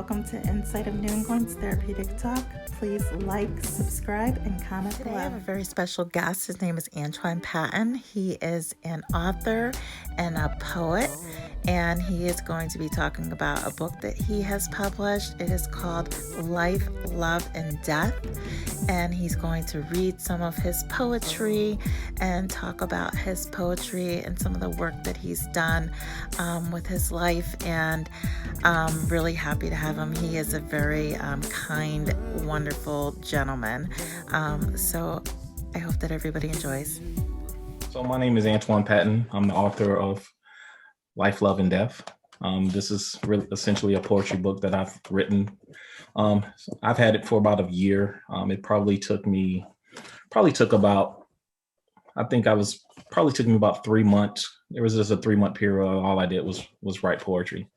welcome to Inside of New England's Therapeutic Talk. Please like, subscribe, and comment below. Today I have a very special guest. His name is Antoine Patton. He is an author and a poet, and he is going to be talking about a book that he has published. It is called Life, Love, and Death, and he's going to read some of his poetry and talk about his poetry and some of the work that he's done with his life, and I'm really happy to have him. He is a very kind, wonderful gentleman. So I hope that everybody enjoys. So my name is Antoine Patton. I'm the author of Life, Love, and Death. This is really essentially a poetry book that I've written. I've had it for about a year. It probably took me about 3 months. There was just a 3-month period. All I did was write poetry.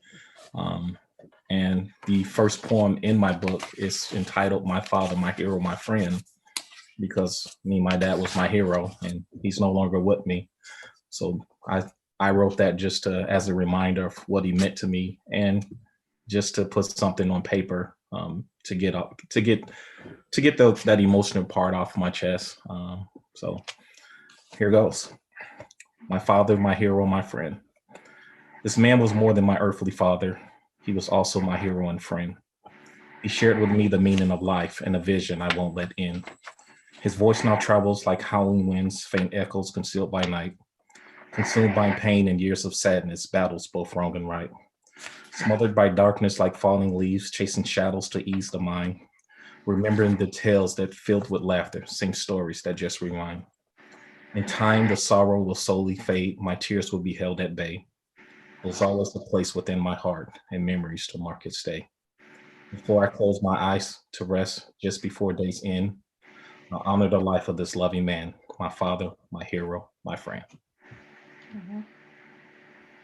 And the first poem in my book is entitled "My Father, My Hero, My Friend," because my dad was my hero and he's no longer with me. So I wrote that just as a reminder of what he meant to me, and just to put something on paper to get that emotional part off my chest. So here goes. My father, my hero, my friend. This man was more than my earthly father. He was also my hero and friend. He shared with me the meaning of life and a vision I won't let in. His voice now travels like howling winds, faint echoes concealed by night, consumed by pain and years of sadness, battles both wrong and right. Smothered by darkness like falling leaves, chasing shadows to ease the mind, remembering the tales that filled with laughter, same stories that just rewind. In time, the sorrow will slowly fade, my tears will be held at bay. There's always a place within my heart and memories to mark its day. Before I close my eyes to rest, just before day's end, I'll honor the life of this loving man, my father, my hero, my friend. Mm-hmm.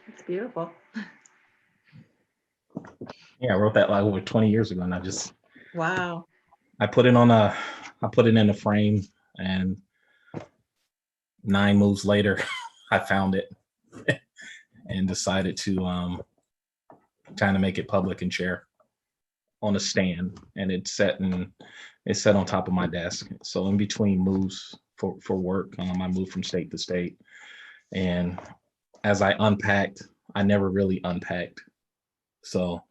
It's beautiful. Yeah, I wrote that like over 20 years ago, and Wow. I put it in a frame, and 9 moves later, I found it and decided to kind of make it public and share on a stand, and it's set on top of my desk. So in between moves for work, I moved from state to state, and as I unpacked, I never really unpacked. So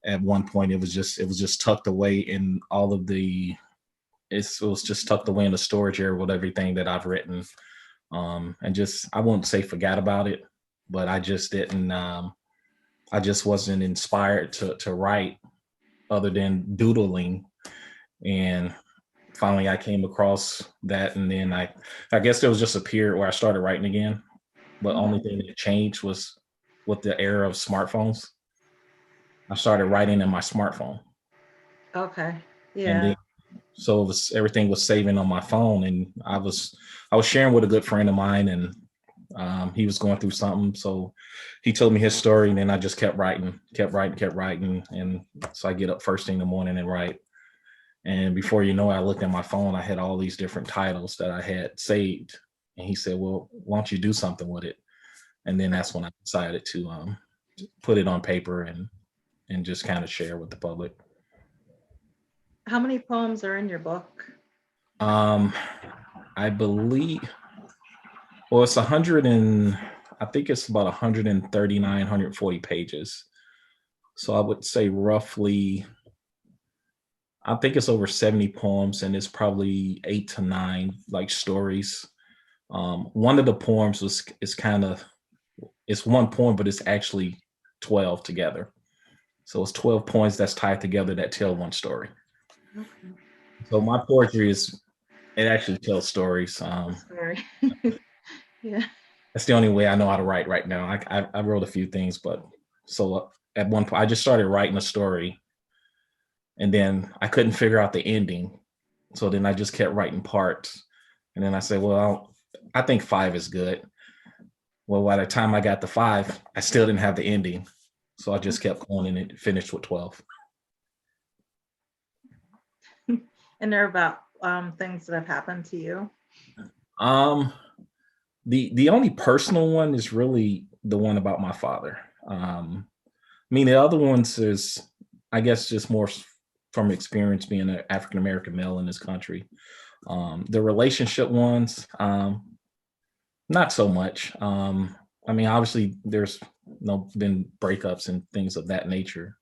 at one point, it was just tucked away in all of it was just tucked away in the storage area with everything that I've written, and just, I won't say forgot about it, but I just didn't. I just wasn't inspired to write other than doodling. And finally I came across that, and then I guess there was just a period where I started writing again. But only thing that changed was with the era of smartphones. I started writing in my smartphone. Okay. Yeah. And then, so everything was saving on my phone, and I was sharing with a good friend of mine, and he was going through something, so he told me his story, and then I just kept writing, and so I get up first thing in the morning and write. And before you know it, I looked at my phone, I had all these different titles that I had saved, and he said, "Well, why don't you do something with it?" And then that's when I decided to put it on paper and just kind of share with the public. How many poems are in your book? I believe, well, it's 100 and I think it's about 139, 140 pages. So I would say roughly, I think it's over 70 poems, and it's probably 8 to 9 like stories. One of the poems it's one poem, but it's actually 12 together. So it's 12 poems that's tied together that tell one story. Okay. So my poetry it actually tells stories. Sorry. Yeah. That's the only way I know how to write right now. I wrote a few things, but so at one point I just started writing a story, and then I couldn't figure out the ending. So then I just kept writing parts, and then I said, well, I think 5 is good. Well, by the time I got to 5, I still didn't have the ending. So I just kept going, and it finished with 12. And they're about things that have happened to you? The only personal one is really the one about my father. The other ones I guess just more from experience being an African American male in this country. The relationship ones, not so much. I mean, obviously, there's been breakups and things of that nature,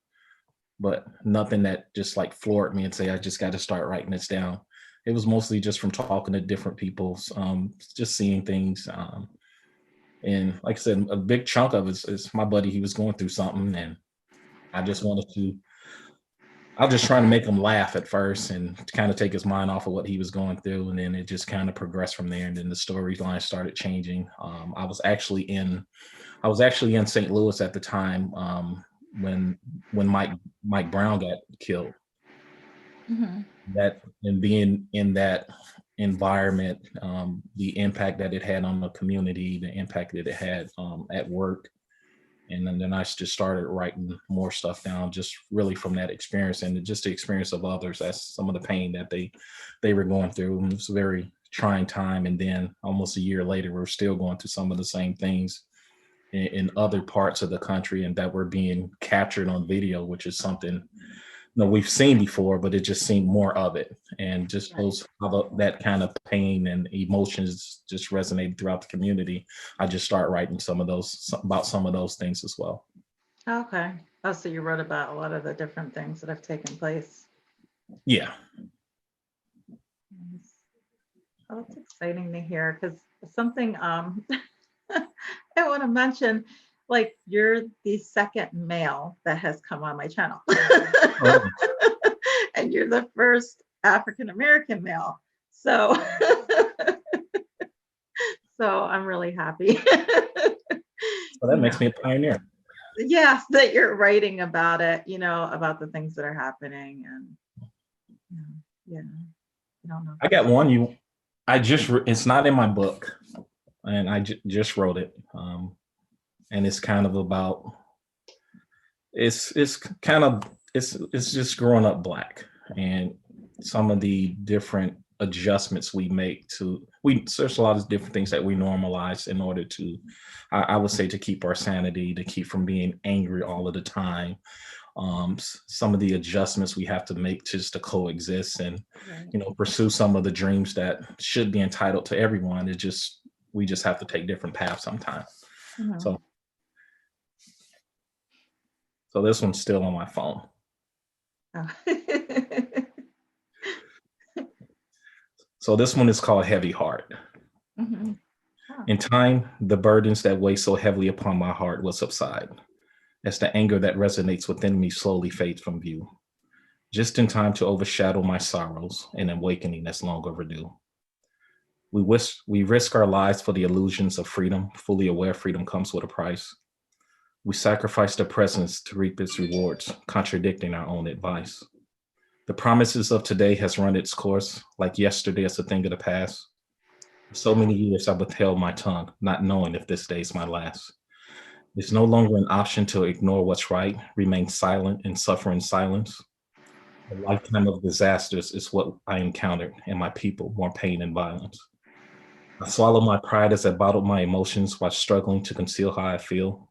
but nothing that just like floored me and say I just got to start writing this down. It was mostly just from talking to different people, just seeing things. And like I said, a big chunk of it is my buddy. He was going through something, and I just wanted to. I was just trying to make him laugh at first and kind of take his mind off of what he was going through, and then it just kind of progressed from there. And then the storyline started changing. I was actually in St. Louis at the time, when Mike Brown got killed. Mm-hmm. That and being in that environment, the impact that it had on the community, the impact that it had at work, and then I just started writing more stuff down, just really from that experience and just the experience of others. That's some of the pain that they were going through. And it was a very trying time. And then almost a year later, we're still going through some of the same things in other parts of the country, and that were being captured on video, which is something we've seen before, but it just seemed more of it, and just shows how that kind of pain and emotions just resonated throughout the community. I just start writing about some of those things as well. Okay. Oh, so you wrote about a lot of the different things that have taken place. Yeah. Nice. Oh, it's exciting to hear, because something I want to mention, like, you're the second male that has come on my channel. Oh, And you're the first African American male. So so I'm really happy. so that makes me a pioneer. Yes, that you're writing about it, about the things that are happening. And yeah, I don't know. I got one. It's not in my book, and I just wrote it, and it's kind of about it's just growing up Black and some of the different adjustments we make there's a lot of different things that we normalize in order to, I would say, to keep our sanity, to keep from being angry all of the time. Some of the adjustments we have to make just to coexist and pursue some of the dreams that should be entitled to everyone. We just have to take different paths sometimes. Mhm. So this one's still on my phone. Oh. So this one is called Heavy Heart. Mhm. Oh. In time, the burdens that weigh so heavily upon my heart will subside, as the anger that resonates within me slowly fades from view, just in time to overshadow my sorrows, an awakening that's long overdue. We risk our lives for the illusions of freedom, fully aware freedom comes with a price. We sacrifice the presence to reap its rewards, contradicting our own advice. The promises of today has run its course, like yesterday as a thing of the past. For so many years I withheld my tongue, not knowing if this day's my last. It's no longer an option to ignore what's right, remain silent and suffer in silence. A lifetime of disasters is what I encountered, and my people, more pain and violence. I swallow my pride as I bottled my emotions while struggling to conceal how I feel.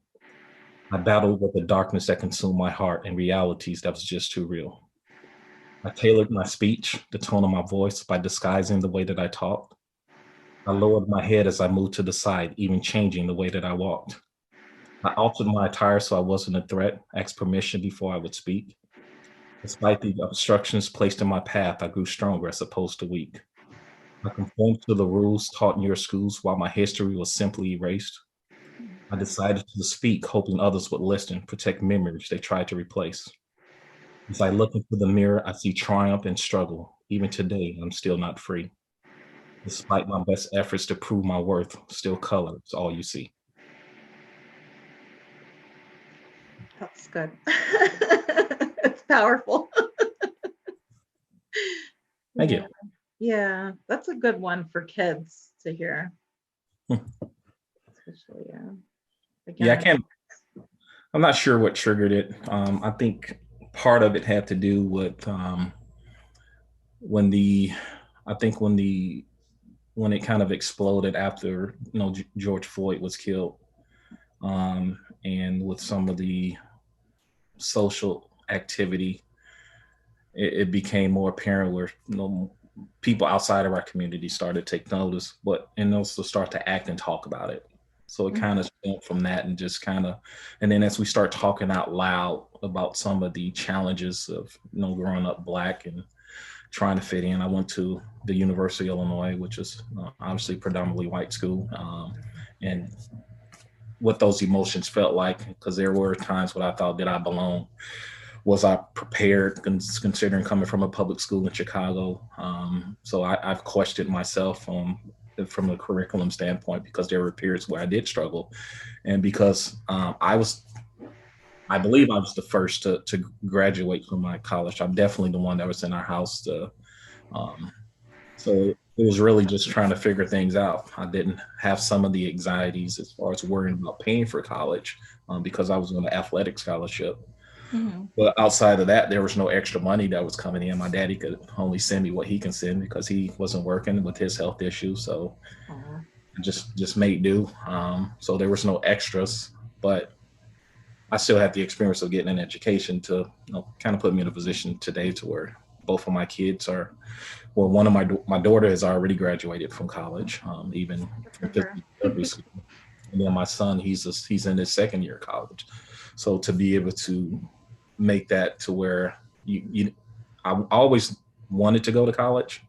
I battled with the darkness that consumed my heart and realities that was just too real. I tailored my speech, the tone of my voice, by disguising the way that I talked. I lowered my head as I moved to the side, even changing the way that I walked. I altered my attire so I wasn't a threat, asked permission before I would speak. Despite the obstructions placed in my path, I grew stronger as opposed to weak. I conformed to the rules taught in your schools while my history was simply erased. I decided to speak, hoping others would listen, protect memories they tried to replace. As I look into the mirror, I see triumph and struggle. Even today, I'm still not free. Despite my best efforts to prove my worth, still color is all you see. That's good. It's powerful. Thank you. Yeah, that's a good one for kids to hear. Especially, Yeah, again. I'm not sure what triggered it. I think part of it had to do with when it kind of exploded after George Floyd was killed, and with some of the social activity, it became more apparent where people outside of our community started to take notice, but and also start to act and talk about it. So it kind of went from that and just kind of, and then as we start talking out loud about some of the challenges of growing up Black and trying to fit in, I went to the University of Illinois, which is obviously predominantly white school, and what those emotions felt like, because there were times when I thought, did I belong? Was I prepared, considering coming from a public school in Chicago? So I've questioned myself from a curriculum standpoint, because there were periods where I did struggle, and because I believe I was the first to graduate from my college. I'm definitely the one that was in our house. So it was really just trying to figure things out. I didn't have some of the anxieties as far as worrying about paying for college, because I was on an athletic scholarship. But outside of that, there was no extra money that was coming in. My daddy could only send me what he can send because he wasn't working with his health issues. So I just made do. So there was no extras, but I still had the experience of getting an education to kind of put me in a position today to where both of my kids are. Well, one of my daughter has already graduated from college, even from therapy school, and then my son, he's in his second year of college. So to be able to make that to where I always wanted to go to college.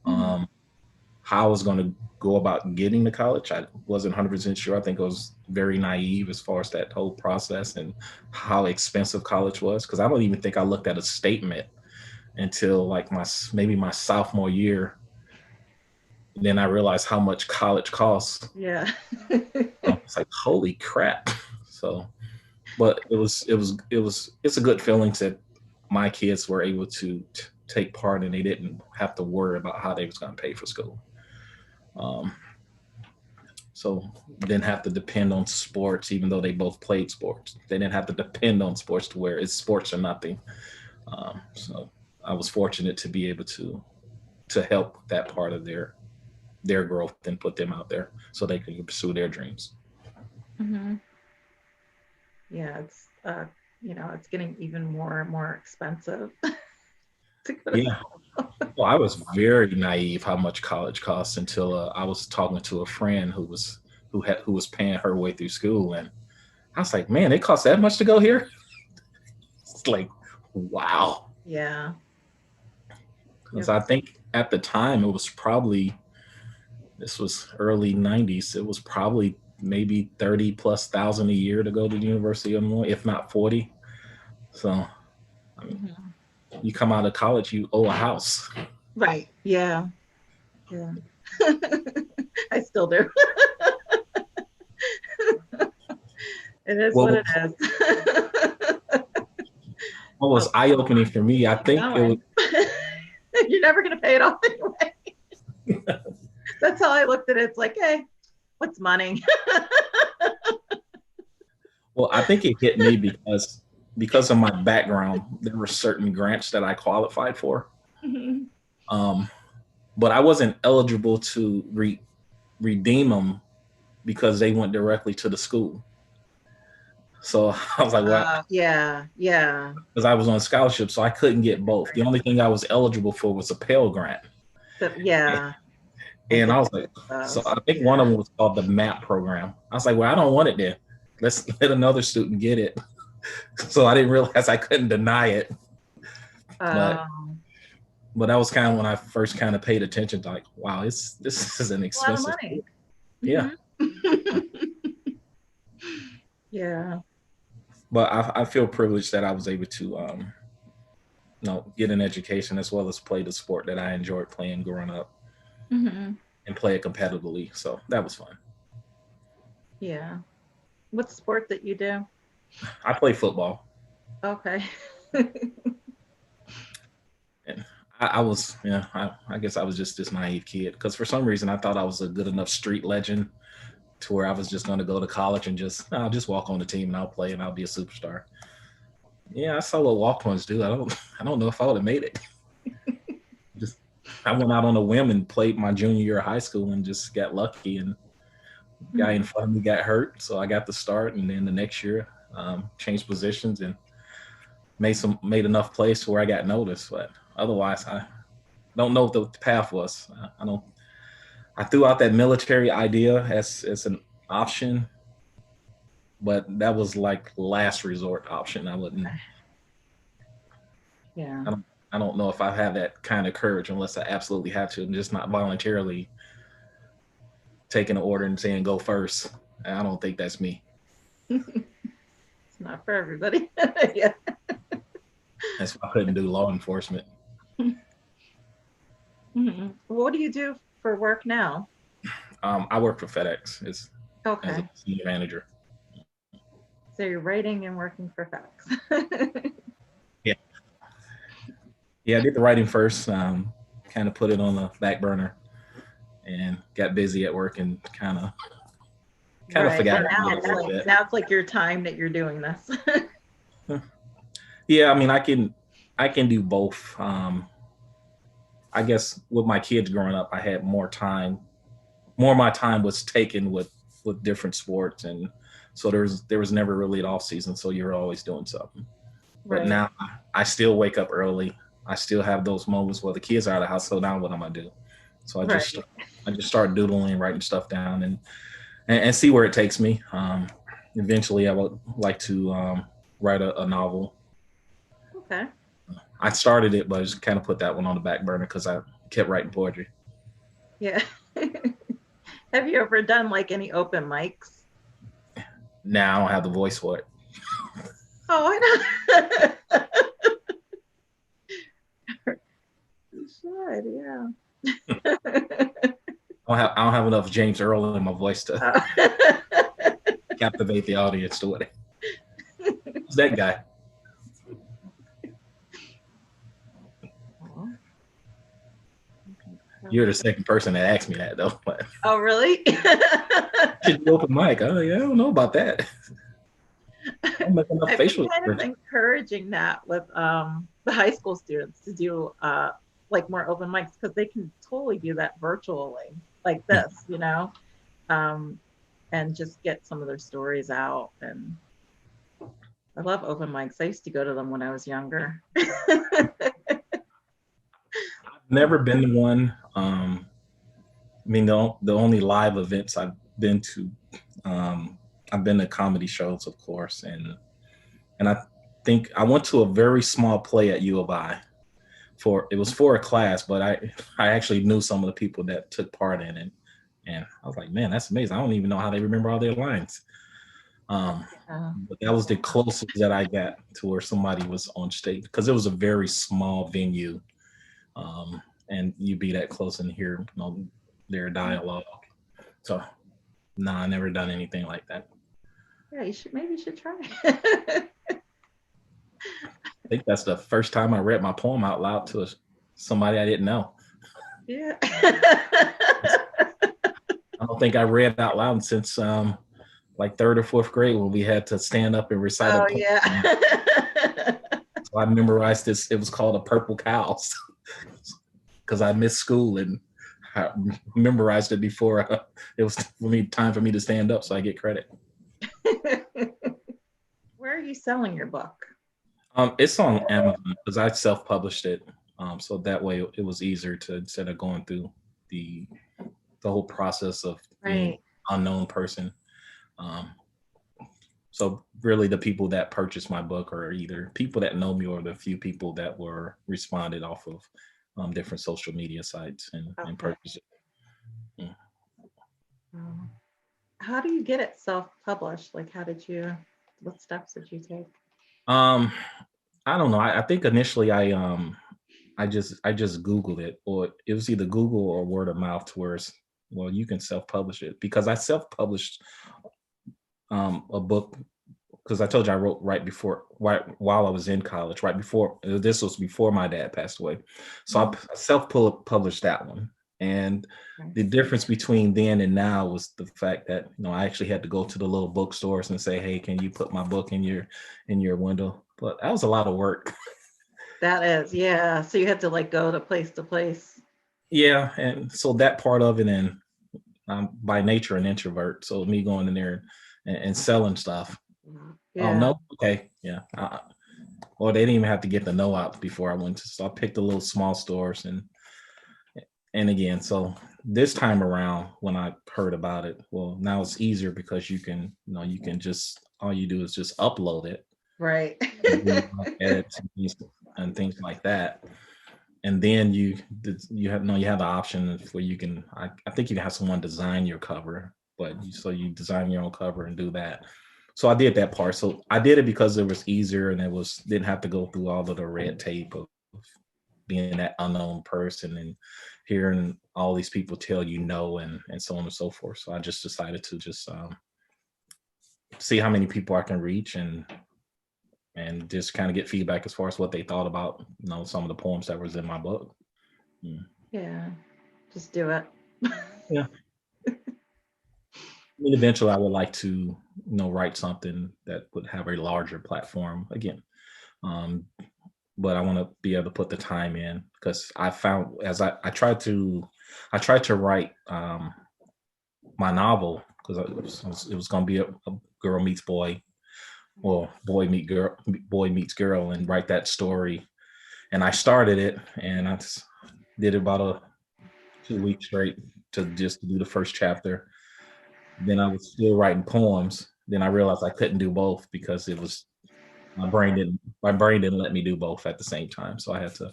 How I was going to go about getting to college, I wasn't 100% sure. I think I was very naive as far as that whole process and how expensive college was, because I don't even think I looked at a statement until like maybe my sophomore year. Then I realized how much college costs. Yeah. It's like, holy crap. So, but it's a good feeling that my kids were able to take part and they didn't have to worry about how they was going to pay for school. So didn't have to depend on sports, even though they both played sports. They didn't have to depend on sports to where it's sports or nothing. So I was fortunate to be able to help that part of their growth and put them out there so they can pursue their dreams. Yeah, it's it's getting even more and more expensive. Yeah. Well, I was very naive how much college costs until I was talking to a friend who was paying her way through school, and I was like, man, it costs that much to go here. It's like, wow. Yeah. Because I think at the time this was early 90s. It was probably maybe 30,000+ a year to go to the University of Illinois, if not 40. So, I mean, you come out of college, you owe a house. Right. Yeah. Yeah. I still do. It is what it is. What was eye-opening for me, I think it was. You're never going to pay it off anyway. That's how I looked at it. It's like, hey, what's money? Well, I think it hit me because of my background. There were certain grants that I qualified for, but I wasn't eligible to redeem them because they went directly to the school. So I was like, well, yeah. because I was on scholarship, so I couldn't get both. The only thing I was eligible for was a Pell Grant. Yeah. And I was like, so I think one of them was called the MAP program. I was like, well, I don't want it then. Let's let another student get it. So I didn't realize I couldn't deny it. But that was kind of when I first kind of paid attention to, like, wow, this is an expensive. A lot of money. Yeah. Yeah. But I feel privileged that I was able to get an education as well as play the sport that I enjoyed playing growing up, and play it competitively. So that was fun. Yeah. What sport that you do? I play football. Okay. And I guess I was just this naive kid, because for some reason I thought I was a good enough street legend to where I was just going to go to college and I'll just walk on the team and I'll play and I'll be a superstar. Yeah, I saw what walk-ons do. I don't know if I would have made it. I went out on a whim and played my junior year of high school and just got lucky, and guy in front of me got hurt, so I got the start, and then the next year changed positions, and made enough place where I got noticed, but otherwise I don't know what the path was. I don't. I threw out that military idea as an option, but that was like last resort option. I wouldn't. Yeah. I don't know if I have that kind of courage unless I absolutely have to, and just not voluntarily taking an order and saying go first. I don't think that's me. It's not for everybody. Yeah. That's why I couldn't do law enforcement. Mm-hmm. What do you do for work now? I work for FedEx as Okay. a senior manager. So you're writing and working for FedEx. Yeah. Yeah, I did the writing first, kind of put it on the back burner and got busy at work and kind of Right. forgot And now about it it's a little like, bit. now it's like your time that you're doing this. Yeah, I mean, I can do both. I guess with my kids growing up, I had more time. More of my time was taken with different sports, and so there was never really an off season. So you're always doing something. But Right. now I still wake up early. I still have those moments where the kids are out of the house. So now what am I do? So I just start doodling, writing stuff down, and see where it takes me. Eventually, I would like to write a novel. Okay. I started it, but I just kind of put that one on the back burner because I kept writing poetry. Yeah. Have you ever done like any open mics? Now I don't have the voice for it. Oh, I know. You should, yeah. I don't have enough James Earl in my voice to captivate the audience to it. Who's that guy? You're the second person that asked me that, though. Oh, really? Should you open mic? Oh, yeah, I don't know about that. I'm making enough I've facial been kind of encouraging that with the high school students to do like more open mics because they can totally do that virtually, like this, you know, and just get some of their stories out. And I love open mics. I used to go to them when I was younger. Never been to one. I mean, the only live events I've been to, I've been to comedy shows, of course, and I think I went to a very small play at U of I. It was for a class, but I actually knew some of the people that took part in it, and I was like, man, that's amazing. I don't even know how they remember all their lines. But that was the closest that I got to where somebody was on stage because it was a very small venue. And you be that close and hear their dialogue. So no, I never done anything like that. Yeah, maybe you should try. I think that's the first time I read my poem out loud to somebody I didn't know. Yeah. I don't think I read out loud since like third or fourth grade when we had to stand up and recite a poem. Yeah. So I memorized this. It was called A Purple Cows. Because I missed school and I memorized it before it was time for me to stand up, so I get credit. Where are you selling your book? It's on Amazon because I self-published it, so that way it was easier to instead of going through the whole process of being an unknown person. So really, the people that purchased my book are either people that know me or the few people that were responded off of different social media sites and purchase it. Yeah. How do you get it self-published? Like, what steps did you take? I don't know. I think initially I just Googled it, or it was either Google or word of mouth, where you can self-publish it because I self-published a book because I told you I wrote while I was in college, right before this was before my dad passed away. So I self-published that one. And the difference between then and now was the fact that I actually had to go to the little bookstores and say, hey, can you put my book in your window? But that was a lot of work. That is, yeah. So you had to like go to place. Yeah, and so that part of it, and I'm by nature an introvert, so me going in there and selling stuff. Yeah. Oh no, okay, yeah. or they didn't even have to get the no out before I went to. So I picked the little small stores, and again, so this time around when I heard about it, well, now it's easier because you can, you can just, all you do is just upload it, Right. edits and things like that. And then you have the option where you can, I think you can have someone design your cover, but so you design your own cover and do that. So I did that part. So I did it because it was easier and didn't have to go through all of the red tape of being that unknown person and hearing all these people tell you no and so on and so forth. So I just decided to just see how many people I can reach and just kind of get feedback as far as what they thought about some of the poems that was in my book. Yeah, just do it. Yeah. I mean, eventually I would like to write something that would have a larger platform again, but I want to be able to put the time in, because I found as I tried to write my novel, because it was going to be a girl meets boy, or boy meets girl, and write that story. And I started it, and I did about 2 weeks straight to just do the first chapter. Then I was still writing poems. Then I realized I couldn't do both because it was my brain didn't let me do both at the same time. So I had to.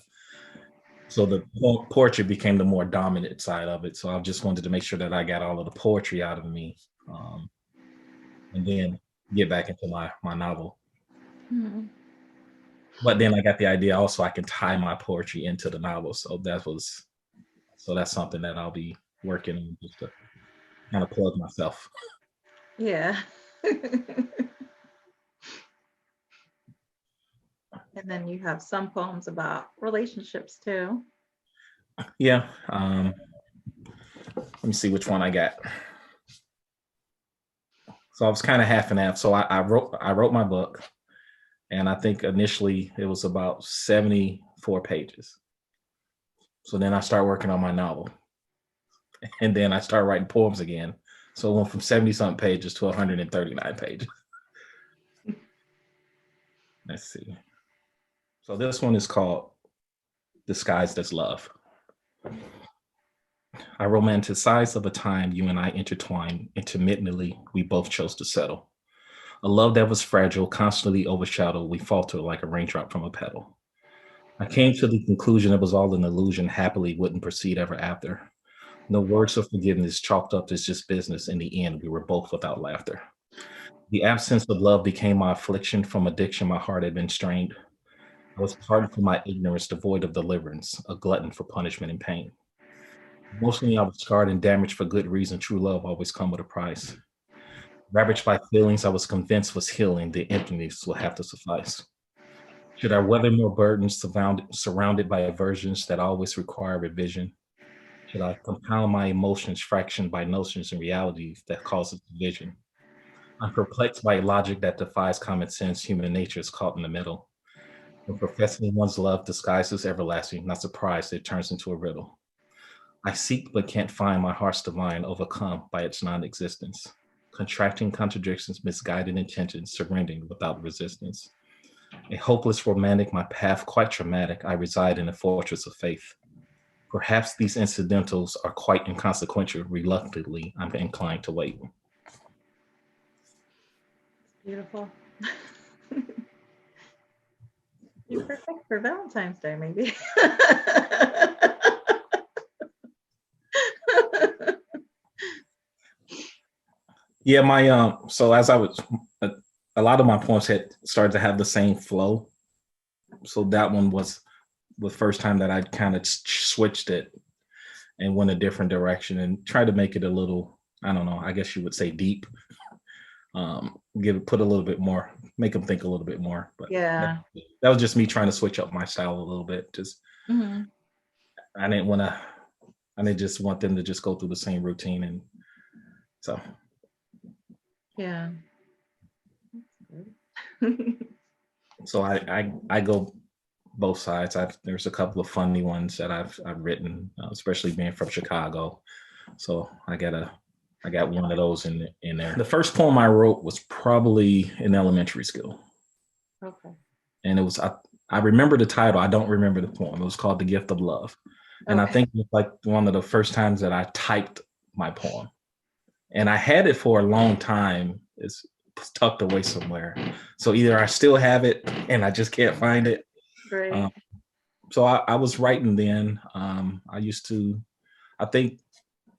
So the poetry became the more dominant side of it. So I just wanted to make sure that I got all of the poetry out of me, and then get back into my novel. Hmm. But then I got the idea also I can tie my poetry into the novel. So that's something that I'll be working on, just to kind of plug myself. Yeah. And then you have some poems about relationships too. Yeah. Let me see which one I got. So I was kind of half and half. So I wrote my book, and I think initially it was about 74 pages. So then I started working on my novel, and then I started writing poems again. So it went from 70 something pages to 139 pages. Let's see. So this one is called Disguised as Love. I romanticize of a time you and I intertwined intermittently, we both chose to settle. A love that was fragile, constantly overshadowed, we faltered like a raindrop from a petal. I came to the conclusion it was all an illusion, happily wouldn't proceed ever after. No words of forgiveness, chalked up as just business. In the end, we were both without laughter. The absence of love became my affliction. From addiction, my heart had been strained. I was pardoned for my ignorance, devoid of deliverance, a glutton for punishment and pain. Emotionally, I was scarred and damaged for good reason. True love always comes with a price. Ravaged by feelings I was convinced was healing, the emptiness will have to suffice. Should I weather more burdens surrounded by aversions that always require revision? Should I compound my emotions fractioned by notions and realities that causes division? I'm perplexed by logic that defies common sense. Human nature is caught in the middle. When professing one's love disguises everlasting, not surprised it turns into a riddle. I seek but can't find my heart's divine, overcome by its non-existence. Contracting contradictions, misguided intentions, surrendering without resistance. A hopeless romantic, my path quite traumatic, I reside in a fortress of faith. Perhaps these incidentals are quite inconsequential. Reluctantly, I'm inclined to wait. Beautiful. You're perfect for Valentine's Day, maybe. Yeah, my so as I was, a lot of my poems had started to have the same flow. So that one was the first time that I kind of switched it and went a different direction and tried to make it a little, I don't know, I guess you would say deep. Put a little bit more, make them think a little bit more. But Yeah. that was just me trying to switch up my style a little bit. Just Mhm. I didn't just want them to just go through the same routine, and so Yeah. so I go both sides. There's a couple of funny ones that I've written, especially being from Chicago. So I got one of those in there. The first poem I wrote was probably in elementary school. Okay. and it was I remember the title. I don't remember the poem. It was called "The Gift of Love," and I Okay. think it was like one of the first times that I typed my poem, and I had it for a long time. It's tucked away somewhere, so either I still have it and I just can't find it. Great. So I was writing then. I used to. I think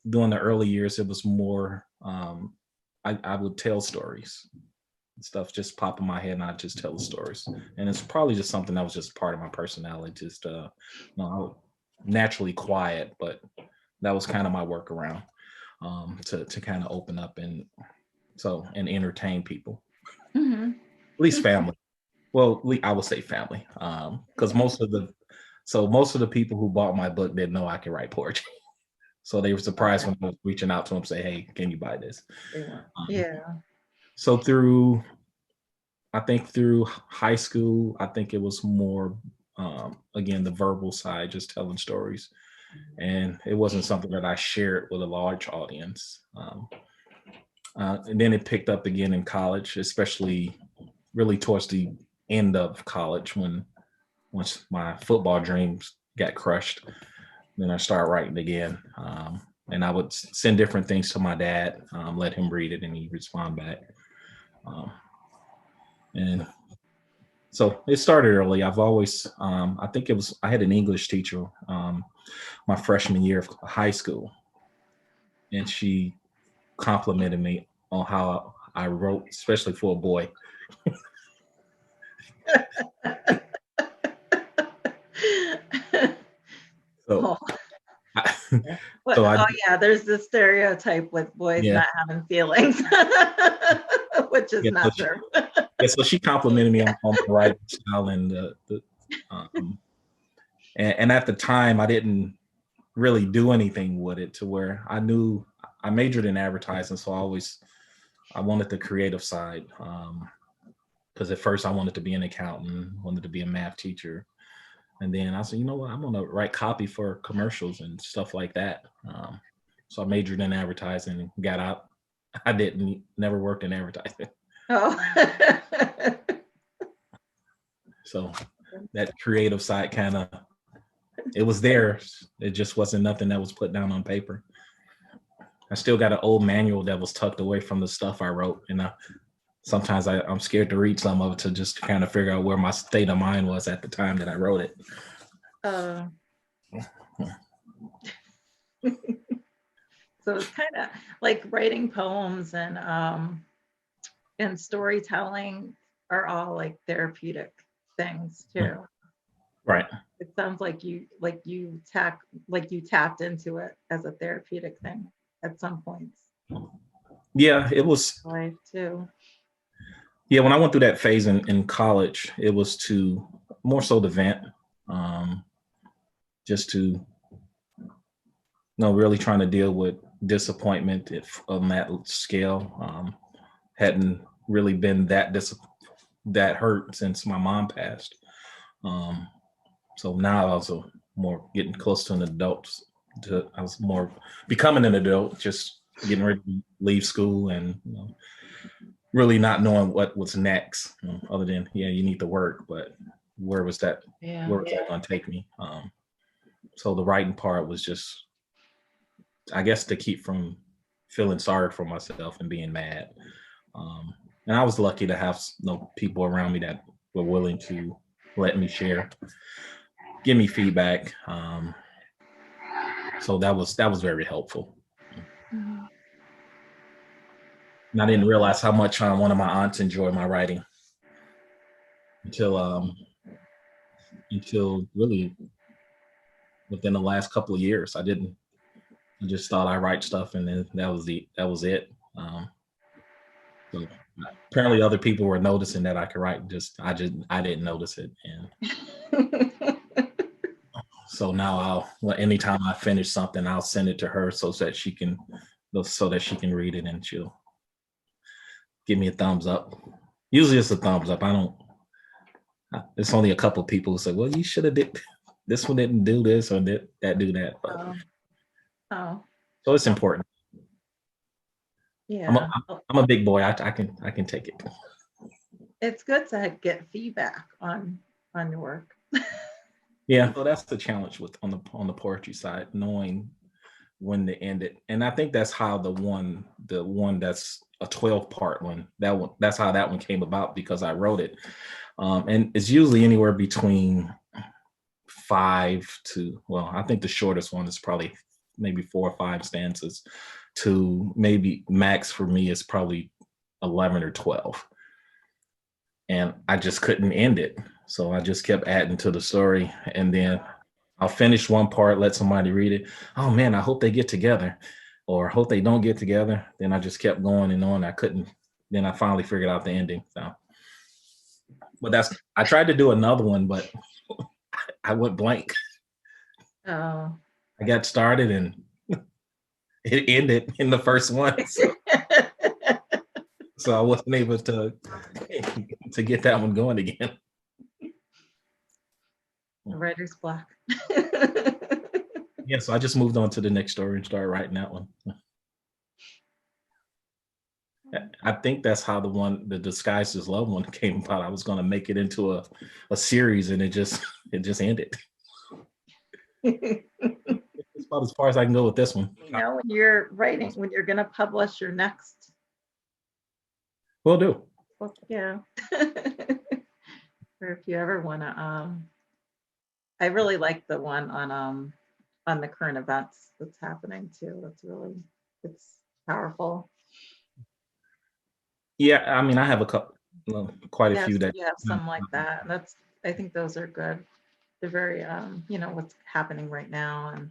during the early years, it was more. I would tell stories. Stuff just pop in my head, and I just tell the stories. And it's probably just something that was just part of my personality. Just I was naturally quiet, but that was kind of my workaround to kind of open up and entertain people, Hmm. at least family. Well, I would say family, because most of the people who bought my book didn't know I could write poetry. So they were surprised when I was reaching out to them, say, "Hey, can you buy this?" Yeah. So I think through high school, I think it was more again the verbal side, just telling stories, and it wasn't something that I shared with a large audience. And then it picked up again in college, especially really towards the end of college once my football dreams got crushed. Then I started writing again. And I would send different things to my dad, let him read it, and he'd respond back. And so it started early. I've always, I think I had an English teacher my freshman year of high school, and she complimented me on how I wrote, especially for a boy. So, Oh, but so I, oh yeah, there's this stereotype with boys yeah, not having feelings, which is yeah. not true. So she complimented me on my writing style and um, and at the time I didn't really do anything with it to where I knew I majored in advertising, so I wanted the creative side. Because at first I wanted to be an accountant, wanted to be a math teacher, and then I said, you know what, I'm gonna write copy for commercials and stuff like that. So I majored in advertising and got out. I didn't never worked in advertising, Oh. so that creative side kind of it was there. It just wasn't nothing that was put down on paper. I still got an old manual that was tucked away from the stuff I wrote, and sometimes I'm scared to read some of it to just kind of figure out where my state of mind was at the time that I wrote it. Uh, so it's kind of like writing poems and storytelling are all like therapeutic things too. Right. It sounds like you tapped into it as a therapeutic thing at some points Yeah, it was. in life too. Yeah, when I went through that phase in college, it was to more so the vent, um, just to really trying to deal with disappointment on that scale. Hadn't really been that hurt since my mom passed. Um, so now I was more getting close to an adult. I was more becoming an adult, just getting ready to leave school and really not knowing what was next, other than you need to work, but where was that? Yeah. Where was that going to take me? So the writing part was just, I guess, to keep from feeling sorry for myself and being mad. And I was lucky to have people around me that were willing to let me share, give me feedback. So that was very helpful. Mhm. And I didn't realize how much one of my aunts enjoyed my writing until really within the last couple of years. I just thought I write stuff and then that was it. So apparently other people were noticing that I could write. I didn't notice it. And so now anytime I finish something, I'll send it to her so that she can read it and she'll give me a thumbs up. Usually it's a thumbs up. It's only a couple of people who say, well, you should have did this one, didn't do this or that do that. But, Oh, so it's important. yeah. I'm a big boy. I can take it. it's good to get feedback on your work. Yeah, so that's the challenge with on the poetry side, knowing when to end it. And I think that's how the one that's a 12 part one, that's how that one came about, because I wrote it. And it's usually anywhere between 5 to, well, I think the shortest one is probably maybe 4 or 5 stanzas, to maybe max for me is probably 11 or 12. And I just couldn't end it. So I just kept adding to the story. And then I'll finish one part, let somebody read it. Oh man, I hope they get together, or hope they don't get together. Then I just kept going and on. I couldn't, then I finally figured out the ending. So, but I tried to do another one, but I went blank. Oh. I got started and it ended in the first one. So I wasn't able to get that one going again. Writer's block. Yeah, so I just moved on to the next story and started writing that one. I think that's how the Disguised as Love one came about. I was going to make it into a series, and it just ended. It's about as far as I can go with this one. You know, when you're writing, when you're going to publish your next Will do. book, yeah. Or if you ever want to, I really like the one on the current events that's happening too. It's powerful. Yeah, I mean, I have quite a Yes, few that. you have some like that. I think those are good. They're very, what's happening right now, and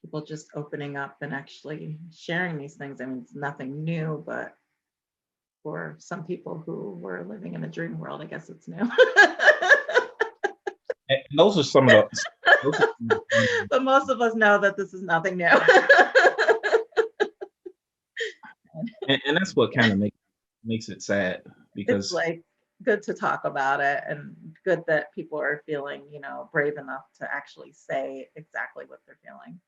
people just opening up and actually sharing these things. I mean, it's nothing new, but for some people who were living in a dream world, I guess it's new. And those are some of the. But most of us know that this is nothing new. And that's what kind of makes it sad, because It's like good to talk about it, and good that people are feeling, brave enough to actually say exactly what they're feeling.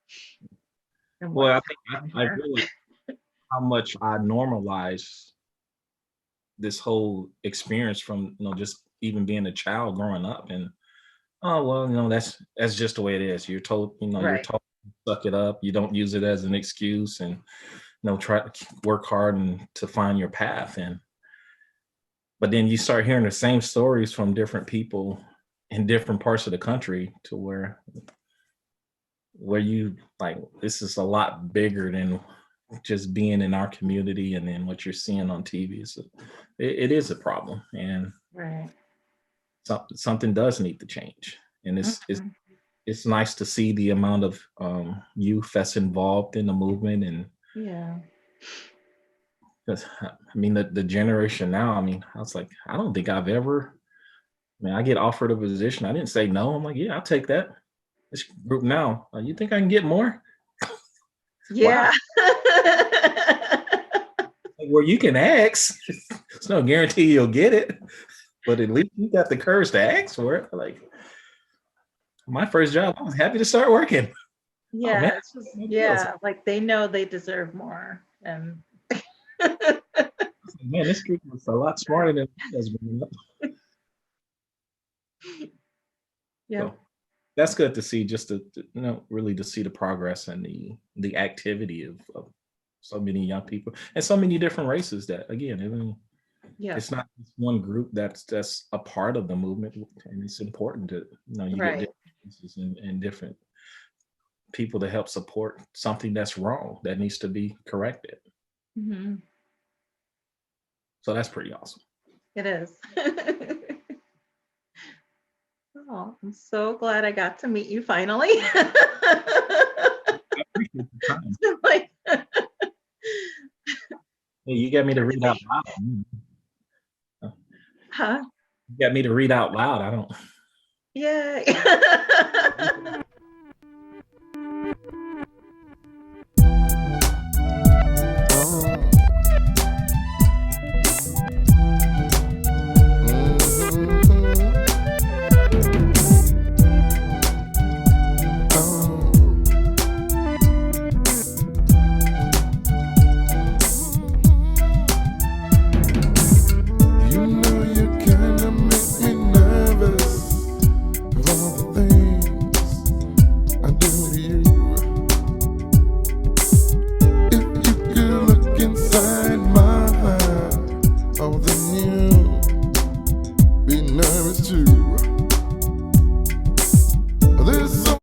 Well, I think I really how much I normalize this whole experience from just even being a child growing up, and oh well, that's just the way it is. You're told, you're Right. told to suck it up. You don't use it as an excuse, and try to work hard and to find your path. But then you start hearing the same stories from different people in different parts of the country, to where you like, this is a lot bigger than just being in our community, and then what you're seeing on TV. So it is a problem, and Right. something does need to change. And it's nice to see the amount of youth that's involved in the movement. And yeah, because I mean, the generation now, I mean, I was like, I don't think I've ever, I get offered a position, I didn't say no. I'm like, yeah, I'll take that. This group now, you think I can get more? yeah. Well, you can ask. It's no guarantee you'll get it, but at least you got the courage to ask for it. Like, my first job, I was happy to start working. Yeah, Oh, it's just, like they know they deserve more. And man, this group was a lot smarter than I was growing up. yeah. So that's good to see, just to really to see the progress and the activity of so many young people and so many different races. That again, I mean, it's not just one group that's a part of the movement, and it's important to you Right. get differences and different people to help support something that's wrong, that needs to be corrected. Mm-hmm. So that's pretty awesome. It is. Oh, I'm so glad I got to meet you finally. I appreciate the time. Like, Hey, you got me to read out loud. huh? You got me to read out loud. I don't. Yay.